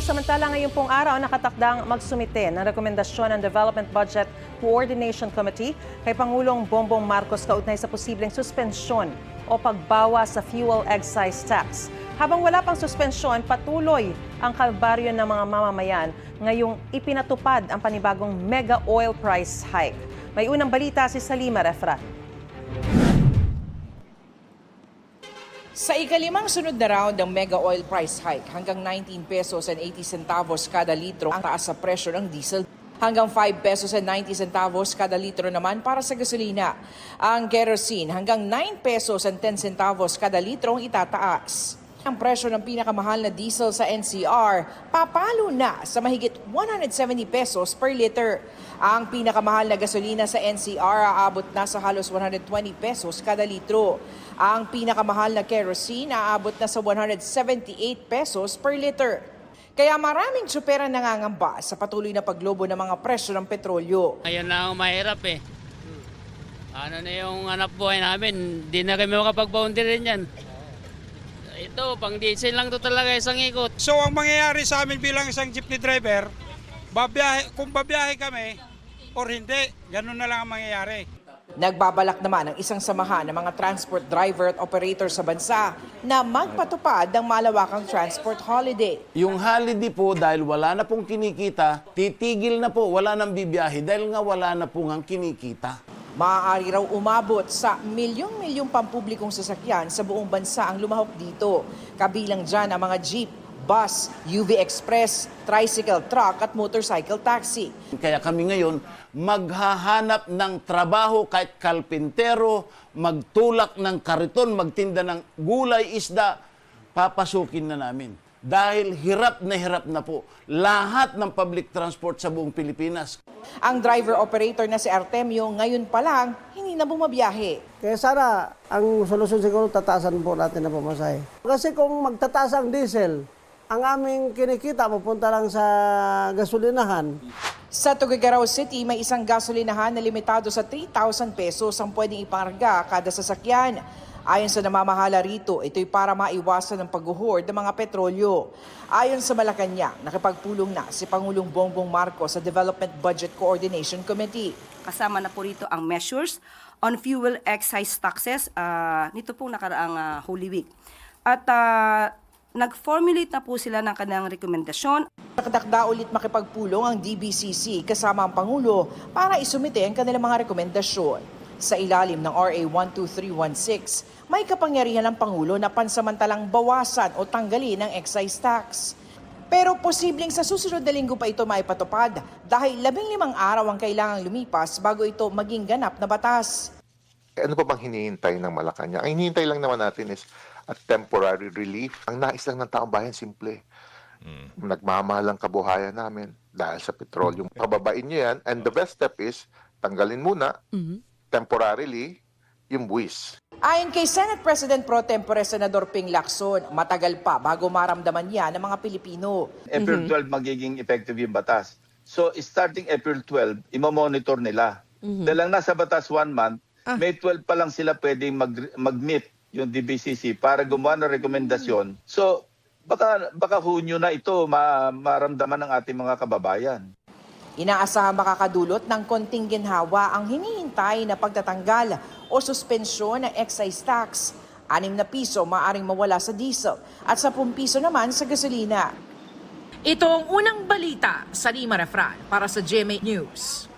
Samantala ngayon pong araw nakatakdang magsumite ng rekomendasyon ng Development Budget Coordination Committee kay Pangulong Bongbong Marcos kaugnay sa posibleng suspensyon o pagbawa sa fuel excise tax. Habang wala pang suspensyon, patuloy ang kalbaryo ng mga mamamayan ngayong ipinatupad ang panibagong mega oil price hike. May unang balita si Salima Refran. Sa ikalimang sunod na round ng mega oil price hike, hanggang 19 pesos and 80 centavos kada litro ang taas sa presyo ng diesel. Hanggang 5 pesos and 90 centavos kada litro naman para sa gasolina. Ang kerosene hanggang 9 pesos and 10 centavos kada litro ang itataas. Ang presyo ng pinakamahal na diesel sa NCR papalo na sa mahigit 170 pesos per liter. Ang pinakamahal na gasolina sa NCR aabot na sa halos 120 pesos kada litro. Ang pinakamahal na kerosene aabot na sa 178 pesos per liter. Kaya maraming tsupera nangangamba sa patuloy na paglobo ng mga presyo ng petrolyo. Ngayon na ang mahirap eh. Ano na yung hanap buhay namin, di na kami makapag-boundary rin yan. Ito, pang diesel lang to talaga isang ikot. So ang mangyayari sa amin bilang isang jeepney driver, kung babiyahe kami or hindi, ganun na lang ang mangyayari. Nagbabalak naman ang isang samahan ng mga transport driver at operator sa bansa na magpatupad ng malawakang transport holiday. Yung holiday po, dahil wala na pong kinikita, titigil na po, wala nang bibiyahe dahil nga wala na pong ang kinikita. Maaari raw umabot sa milyong-milyong pampublikong sasakyan sa buong bansa ang lumahok dito. Kabilang dyan ang mga jeep, bus, UV Express, tricycle, truck at motorcycle taxi. Kaya kami ngayon maghahanap ng trabaho kahit kalpintero, magtulak ng kariton, magtinda ng gulay, isda, papasukin na namin. Dahil hirap na po lahat ng public transport sa buong Pilipinas. Ang driver-operator na si Artemio ngayon pa lang hindi na bumabiyahe. Kaya sana ang solusyon siguro tataasan po natin na pamasahe. Kasi kung magtataas ang diesel, ang aming kinikita pupunta lang sa gasolinahan. Sa Tuguegarao City, may isang gasolinahan na limitado sa 3,000 pesos ang pwedeng ipangarga kada sasakyan. Ayon sa namamahala rito, ito'y para maiwasan ang pag-hoard ng mga petrolyo. Ayon sa Malacanang, nakipagpulong na si Pangulong Bongbong Marcos sa Development Budget Coordination Committee. Kasama na po rito ang measures on fuel excise taxes nito pong nakaraang Holy Week. At nag-formulate na po sila ng kanilang rekomendasyon. Nakatakda ulit makipagpulong ang DBCC kasama ang Pangulo para isumite ang kanilang mga rekomendasyon. Sa ilalim ng RA 12316, may kapangyarihan ng Pangulo na pansamantalang bawasan o tanggalin ang excise tax. Pero posibleng sa susunod na linggo pa ito maipatupad dahil 15 araw ang kailangang lumipas bago ito maging ganap na batas. Ano pa bang hinihintay ng Malacanang? Ang hinihintay lang naman natin is a temporary relief. Ang nais lang ng taong bayan, simple. Nagmamahal ang kabuhayan namin dahil sa petroleum. Pababain nyo yan, and the best step is tanggalin muna, temporarily, yung buwis. Ayon kay Senate President Pro Tempore Senador Ping Lacson, matagal pa bago maramdaman yan ng mga Pilipino. April 12 magiging effective yung batas. So starting April 12, imamonitor nila. Dahil lang nasa batas 1 month, May 12 pa lang sila pwedeng mag-meet yung DBCC para gumawa ng rekomendasyon. So baka Hunyo na ito maramdaman ng ating mga kababayan. Inaasahan makakadulot ng konting ginhawa ang hinihintay na pagtatanggal o suspensyon ng excise tax. 6 na piso maaring mawala sa diesel at 10 piso naman sa gasolina. Ito ang unang balita sa Salima Refran para sa GMA News.